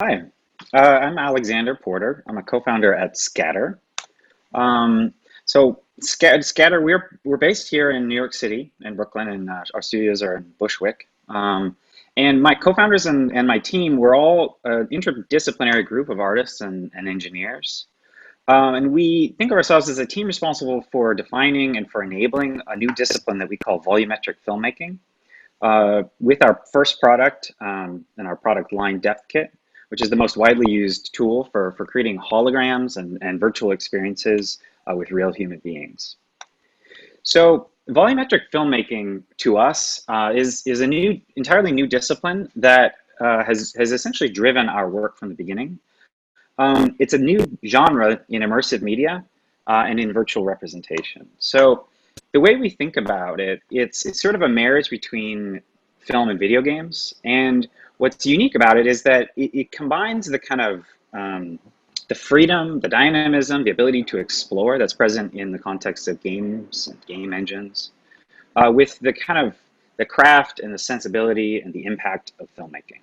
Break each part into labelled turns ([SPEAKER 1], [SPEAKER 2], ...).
[SPEAKER 1] Hi, I'm Alexander Porter. I'm a co-founder at Scatter. Um, Scatter, we're based here in New York City, in Brooklyn, and our studios are in Bushwick. And my co-founders and my team, we're all an interdisciplinary group of artists and engineers. And we think of ourselves as a team responsible for defining and for enabling a new discipline that we call volumetric filmmaking. With our first product and our product line Depth Kit, which is the most widely used tool for creating holograms and virtual experiences with real human beings. So volumetric filmmaking to us is a entirely new discipline that has essentially driven our work from the beginning. It's a new genre in immersive media and in virtual representation. So the way we think about it, it's sort of a marriage between film and video games. And what's unique about it is that it combines the kind of the freedom, the dynamism, the ability to explore that's present in the context of games and game engines, with the kind of the craft and the sensibility and the impact of filmmaking.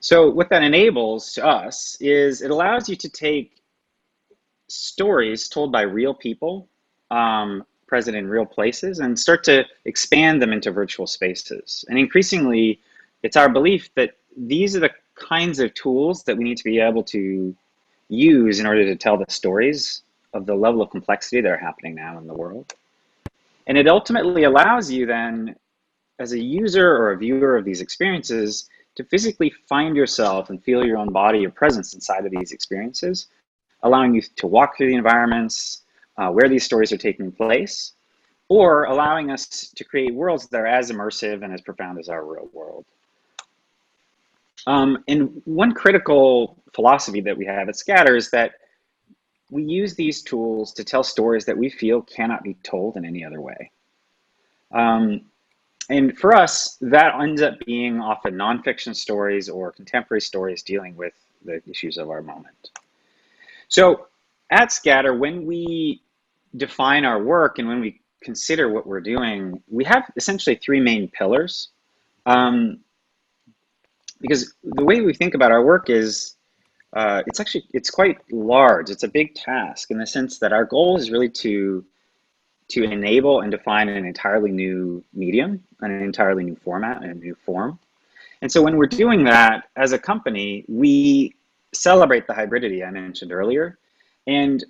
[SPEAKER 1] So what that enables to us is it allows you to take stories told by real people, present in real places, and start to expand them into virtual spaces. And increasingly, it's our belief that these are the kinds of tools that we need to be able to use in order to tell the stories of the level of complexity that are happening now in the world. And it ultimately allows you then, as a user or a viewer of these experiences, to physically find yourself and feel your own body or presence inside of these experiences, allowing you to walk through the environments where these stories are taking place, or allowing us to create worlds that are as immersive and as profound as our real world. And one critical philosophy that we have at Scatter is that we use these tools to tell stories that we feel cannot be told in any other way. And for us, that ends up being often nonfiction stories or contemporary stories dealing with the issues of our moment. So at Scatter, when we define our work and when we consider what we're doing, we have essentially three main pillars. Because the way we think about our work is it's quite large. It's a big task in the sense that our goal is really to enable and define an entirely new medium, an entirely new format, and a new form. And so when we're doing that as a company, we celebrate the hybridity I mentioned earlier. And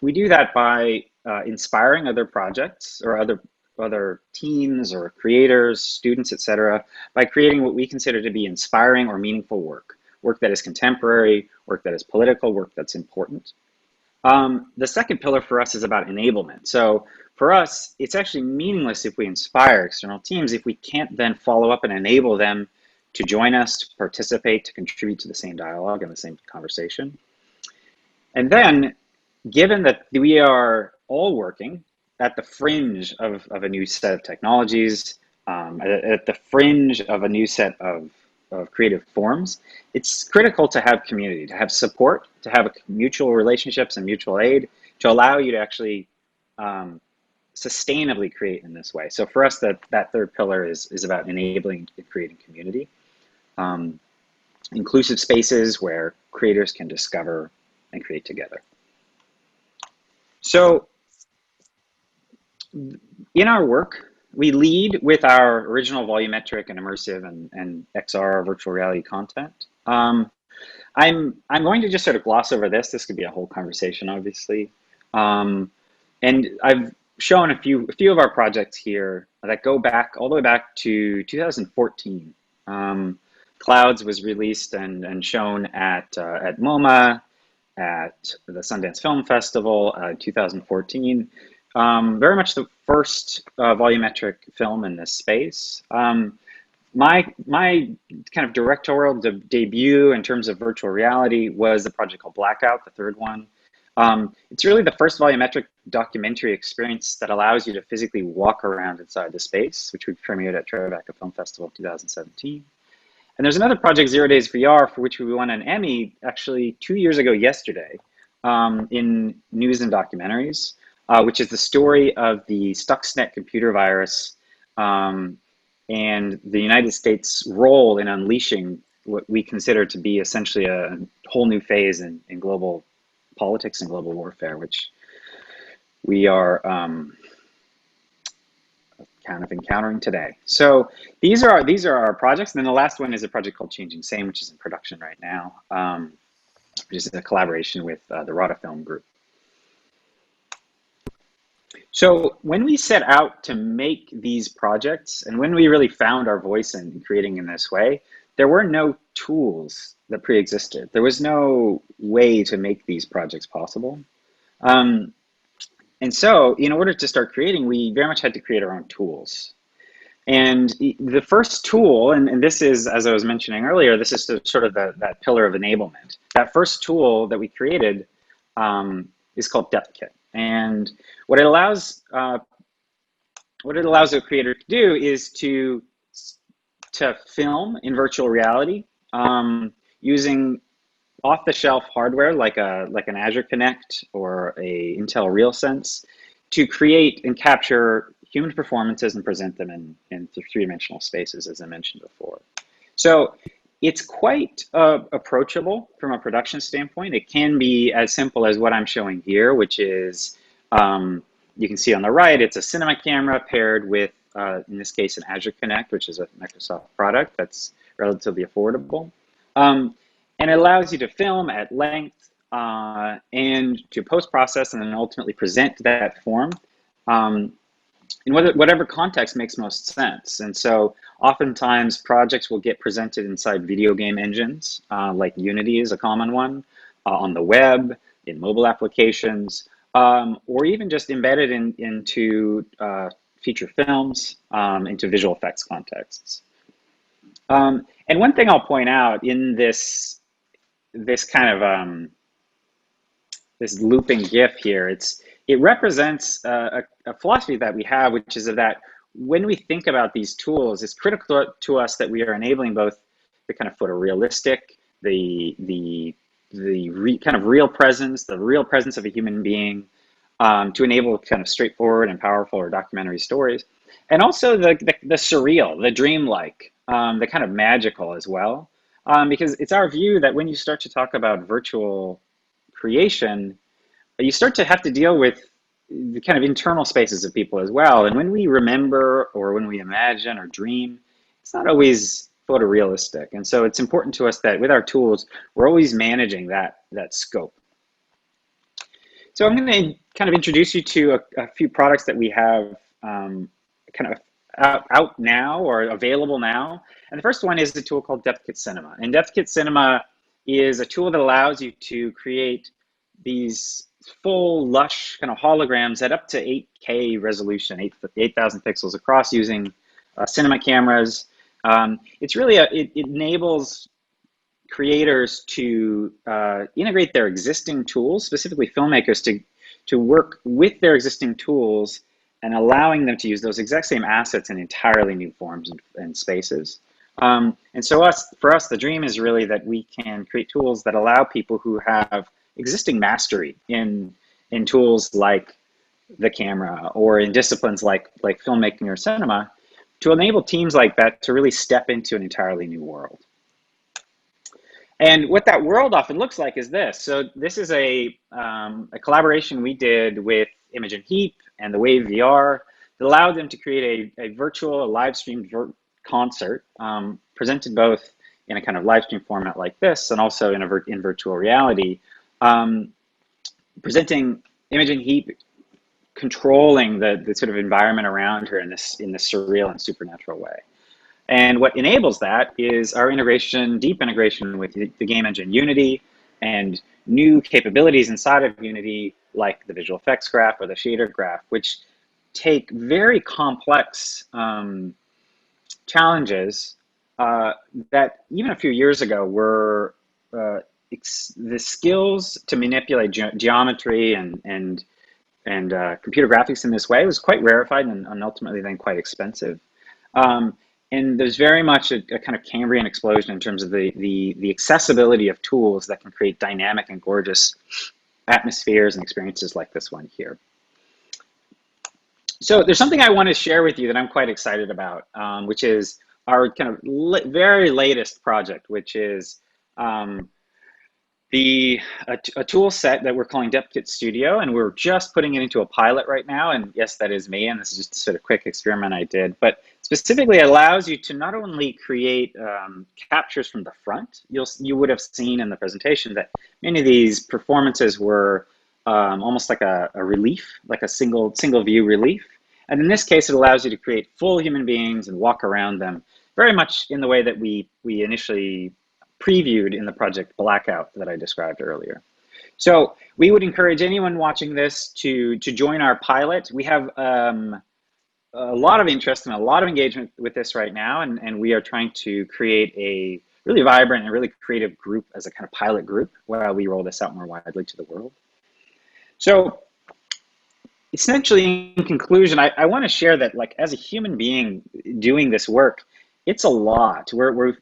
[SPEAKER 1] we do that by inspiring other projects or other teams or creators, students, etc., by creating what we consider to be inspiring or meaningful work that is contemporary, work that is political, work that's important. The second pillar for us is about enablement. So for us, it's actually meaningless if we inspire external teams if we can't then follow up and enable them to join us, to participate, to contribute to the same dialogue and the same conversation. And then, given that we are all working at the fringe of a new set of technologies, at the fringe of a new set of creative forms, it's critical to have community, to have support, to have mutual relationships and mutual aid to allow you to actually sustainably create in this way. So for us, that third pillar is about enabling and creating community, inclusive spaces where creators can discover and create together. So in our work, we lead with our original volumetric and immersive and XR virtual reality content. I'm going to just sort of gloss over this. This could be a whole conversation, obviously. And I've shown a few of our projects here that go back all the way back to 2014. Clouds was released and shown at MoMA, at the Sundance Film Festival, 2014. Very much the first volumetric film in this space. My kind of directorial debut in terms of virtual reality was a project called Blackout, the third one. It's really the first volumetric documentary experience that allows you to physically walk around inside the space, which we premiered at Tribeca Film Festival 2017. And there's another project, 0 Days VR, for which we won an Emmy actually 2 years ago yesterday in News and Documentaries, which is the story of the Stuxnet computer virus and the United States' role in unleashing what we consider to be essentially a whole new phase in global politics and global warfare, which we are kind of encountering today. So these are our projects. And then the last one is a project called Changing Same, which is in production right now, which is a collaboration with the Rada Film Group. So when we set out to make these projects, and when we really found our voice in creating in this way, there were no tools that pre-existed. There was no way to make these projects possible. And so in order to start creating, we very much had to create our own tools. And the first tool, and this is, as I was mentioning earlier, this is sort of that pillar of enablement. That first tool that we created is called Depth Kit. And what it allows a creator to do is to film in virtual reality using off-the-shelf hardware like an Azure Connect or a Intel RealSense to create and capture human performances and present them in three-dimensional spaces, as I mentioned before. So it's quite approachable from a production standpoint. It can be as simple as what I'm showing here, which is, you can see on the right, it's a cinema camera paired with, in this case, an Azure Connect, which is a Microsoft product that's relatively affordable. And it allows you to film at length and to post-process and then ultimately present that form in whatever context makes most sense. And so oftentimes projects will get presented inside video game engines, like Unity is a common one, on the web, in mobile applications, or even just embedded into feature films, into visual effects contexts. And one thing I'll point out in this kind of this looping GIF here, it represents a philosophy that we have, which is that when we think about these tools, it's critical to us that we are enabling both the kind of photorealistic, the kind of real presence of a human being, to enable kind of straightforward and powerful or documentary stories, and also the surreal, the dreamlike, the kind of magical as well, because it's our view that when you start to talk about virtual creation, you start to have to deal with the kind of internal spaces of people as well. And when we remember or when we imagine or dream, it's not always photorealistic. And so it's important to us that with our tools, we're always managing that scope. So I'm going to kind of introduce you to a few products that we have kind of out now or available now. And the first one is a tool called Depth Kit Cinema. And Depth Kit Cinema is a tool that allows you to create these full, lush kind of holograms at up to 8K resolution, 8,000 pixels across using cinema cameras. It's really it enables creators to integrate their existing tools, specifically filmmakers, to work with their existing tools and allowing them to use those exact same assets in entirely new forms and spaces. And so for us, the dream is really that we can create tools that allow people who have existing mastery in tools like the camera or in disciplines like filmmaking or cinema to enable teams like that to really step into an entirely new world. And what that world often looks like is this. So this is a collaboration we did with Imogen Heap and the Wave VR that allowed them to create a virtual, live streamed concert presented both in a kind of live stream format like this and also in virtual reality, presenting Imogen Heap controlling the sort of environment around her in this surreal and supernatural way. And what enables that is our deep integration with the game engine Unity and new capabilities inside of Unity, like the visual effects graph or the shader graph, which take very complex challenges that even a few years ago were the skills to manipulate geometry and computer graphics in this way was quite rarefied and ultimately then quite expensive. And there's very much a kind of Cambrian explosion in terms of the accessibility of tools that can create dynamic and gorgeous atmospheres and experiences like this one here. So there's something I want to share with you that I'm quite excited about, which is our kind of very latest project, which is a tool set that we're calling DepthKit Studio, and we're just putting it into a pilot right now. And yes, that is me, and this is just a sort of quick experiment I did. But specifically, it allows you to not only create captures from the front. You would have seen in the presentation that many of these performances were almost like a relief, like a single view relief. And in this case, it allows you to create full human beings and walk around them, very much in the way that we initially previewed in the project Blackout that I described earlier. So we would encourage anyone watching this to join our pilot. We have a lot of interest and a lot of engagement with this right now, and we are trying to create a really vibrant and really creative group as a kind of pilot group while we roll this out more widely to the world. So essentially, in conclusion, I want to share that, like, as a human being doing this work, it's a lot.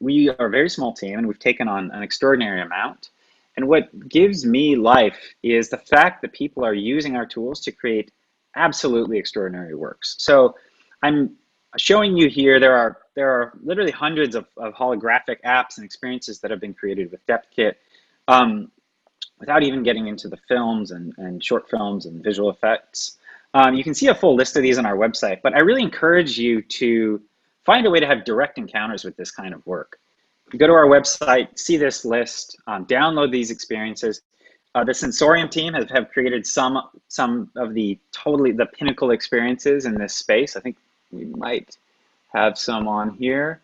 [SPEAKER 1] We are a very small team, and we've taken on an extraordinary amount. And what gives me life is the fact that people are using our tools to create absolutely extraordinary works. So I'm showing you here, there are literally hundreds of holographic apps and experiences that have been created with DepthKit, without even getting into the films and short films and visual effects. You can see a full list of these on our website, but I really encourage you to find a way to have direct encounters with this kind of work. You go to our website, see this list, download these experiences. The Sensorium team have created some of the pinnacle experiences in this space. I think we might have some on here.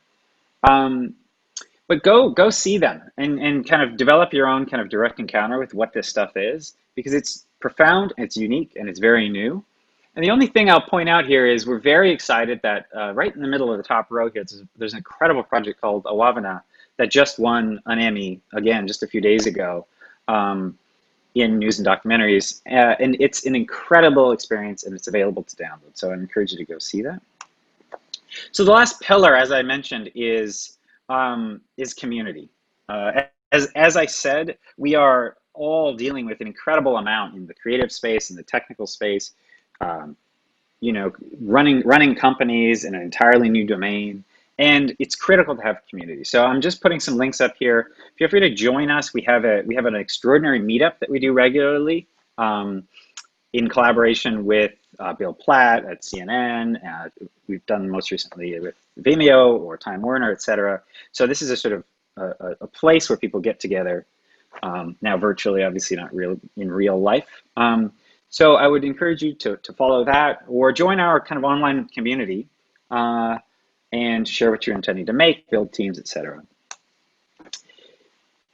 [SPEAKER 1] But go see them and kind of develop your own kind of direct encounter with what this stuff is, because it's profound, it's unique, and it's very new. And the only thing I'll point out here is we're very excited that right in the middle of the top row here, there's an incredible project called Awavana that just won an Emmy, again, just a few days ago, in news and documentaries. And it's an incredible experience, and it's available to download. So I encourage you to go see that. So the last pillar, as I mentioned, is community. As I said, we are all dealing with an incredible amount in the creative space, in the technical space, running companies in an entirely new domain, and it's critical to have community. So I'm just putting some links up here. Feel free to join us. We have an extraordinary meetup that we do regularly in collaboration with Bill Platt at CNN. We've done most recently with Vimeo or Time Warner, et cetera. So this is a sort of a place where people get together, now virtually, obviously not in real life. So I would encourage you to follow that or join our kind of online community and share what you're intending to make, build teams, et cetera.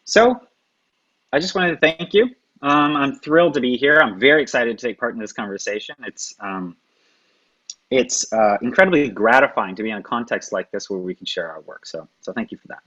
[SPEAKER 1] So I just wanted to thank you. I'm thrilled to be here. I'm very excited to take part in this conversation. It's incredibly gratifying to be in a context like this where we can share our work. So thank you for that.